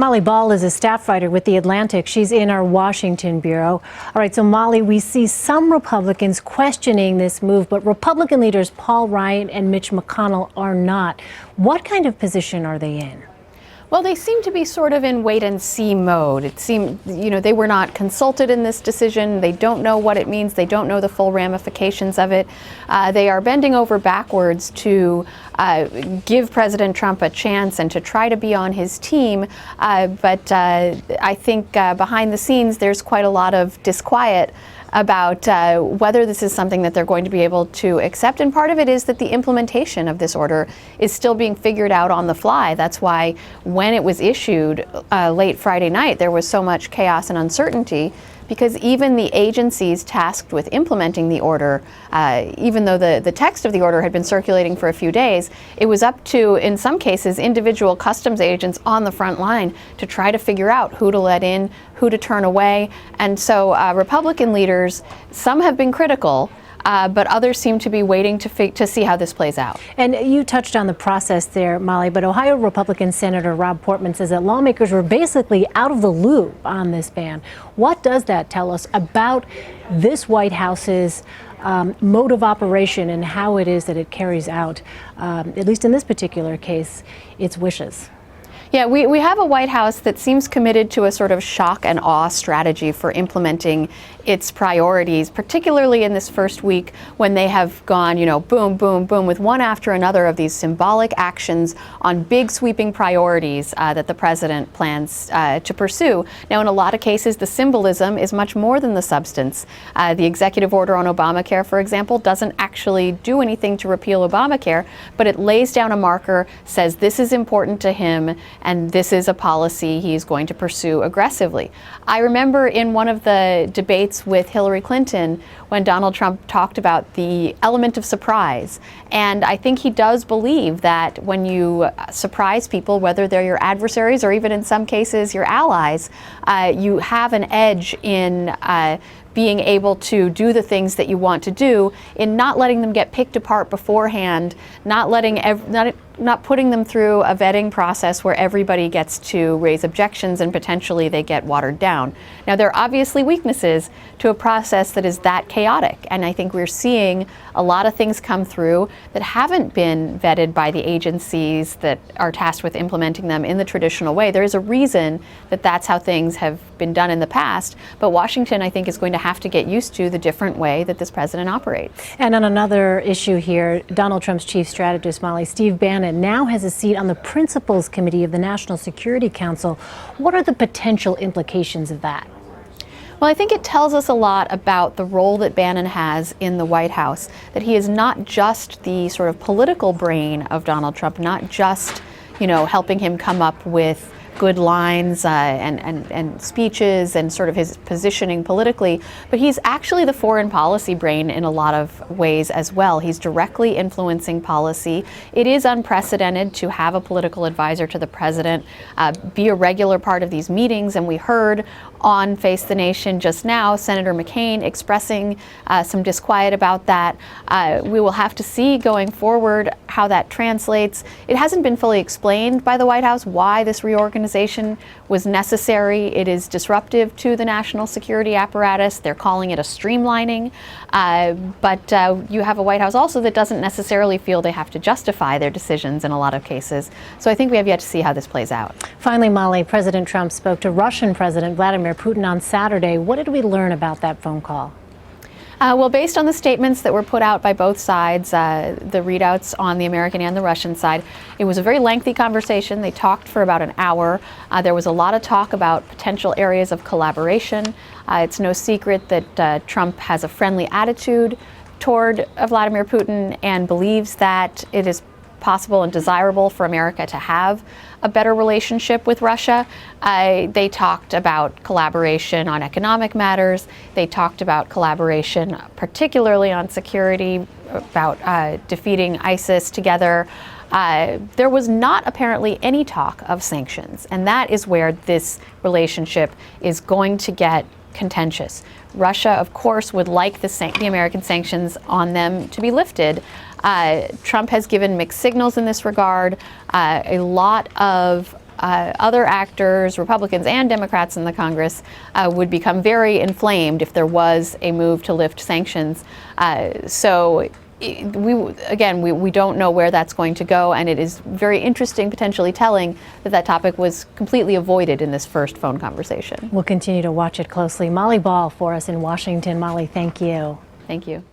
Molly Ball is a staff writer with The Atlantic. She's in our Washington bureau. All right, so Molly, we see some Republicans questioning this move, but Republican leaders Paul Ryan and Mitch McConnell are not. What kind of position are they in? Well, they seem to be sort of in wait-and-see mode. It seemed, they were not consulted in this decision. They don't know what it means. They don't know the full ramifications of it. They are bending over backwards to give President Trump a chance and to try to be on his team. But I think behind the scenes, there's quite a lot of disquiet about whether this is something that they're going to be able to accept. And part of it is that the implementation of this order is still being figured out on the fly. That's why when it was issued late Friday night, there was so much chaos and uncertainty, because even the agencies tasked with implementing the order, even though the text of the order had been circulating for a few days, it was up to, in some cases, individual customs agents on the front line to try to figure out who to let in, who to turn away. And so Republican leaders, some have been critical, but others seem to be waiting to see how this plays out. And you touched on the process there, Molly, but Ohio Republican Senator Rob Portman says that lawmakers were basically out of the loop on this ban. What does that tell us about this White House's mode of operation and how it is that it carries out, at least in this particular case, its wishes? Yeah, we have a White House that seems committed to a sort of shock and awe strategy for implementing its priorities, particularly in this first week when they have gone, boom, boom, boom, with one after another of these symbolic actions on big sweeping priorities that the president plans to pursue. Now, in a lot of cases, the symbolism is much more than the substance. The executive order on Obamacare, for example, doesn't actually do anything to repeal Obamacare, but it lays down a marker, says this is important to him, and this is a policy he's going to pursue aggressively. I remember in one of the debates with Hillary Clinton when Donald Trump talked about the element of surprise. And I think he does believe that when you surprise people, whether they're your adversaries or even in some cases your allies, you have an edge in being able to do the things that you want to do, in not letting them get picked apart beforehand, not putting them through a vetting process where everybody gets to raise objections and potentially they get watered down. Now, there are obviously weaknesses to a process that is that chaotic, and I think we're seeing a lot of things come through that haven't been vetted by the agencies that are tasked with implementing them in the traditional way. There is a reason that that's how things have been done in the past, but Washington, I think, is going to have to get used to the different way that this president operates. And on another issue here, Donald Trump's chief strategist, Molly, Steve Bannon, now has a seat on the Principals Committee of the National Security Council. What are the potential implications of that? Well, I think it tells us a lot about the role that Bannon has in the White House, that he is not just the sort of political brain of Donald Trump, not just, helping him come up with good lines and speeches and sort of his positioning politically, but he's actually the foreign policy brain in a lot of ways as well. He's directly influencing policy. It is unprecedented to have a political advisor to the president be a regular part of these meetings, and we heard on Face the Nation just now Senator McCain expressing some disquiet about that. We will have to see going forward how that translates. It hasn't been fully explained by the White House why this reorganization was necessary. It is disruptive to the national security apparatus. They're calling it a streamlining. But you have a White House also that doesn't necessarily feel they have to justify their decisions in a lot of cases. So I think we have yet to see how this plays out. Finally, Molly, President Trump spoke to Russian President Vladimir Putin on Saturday. What did we learn about that phone call? Well, based on the statements that were put out by both sides, the readouts on the American and the Russian side, it was a very lengthy conversation. They talked for about an hour. There was a lot of talk about potential areas of collaboration. It's no secret that Trump has a friendly attitude toward Vladimir Putin and believes that it is possible and desirable for America to have a better relationship with Russia. They talked about collaboration on economic matters. They talked about collaboration, particularly on security, about defeating ISIS together. There was not apparently any talk of sanctions, and that is where this relationship is going to get contentious. Russia, of course, would like the American sanctions on them to be lifted. Trump has given mixed signals in this regard. A lot of other actors, Republicans and Democrats in the Congress, would become very inflamed if there was a move to lift sanctions. We don't know where that's going to go, and it is very interesting, potentially telling, that topic was completely avoided in this first phone conversation. We'll continue to watch it closely. Molly Ball for us in Washington. Molly, thank you. Thank you.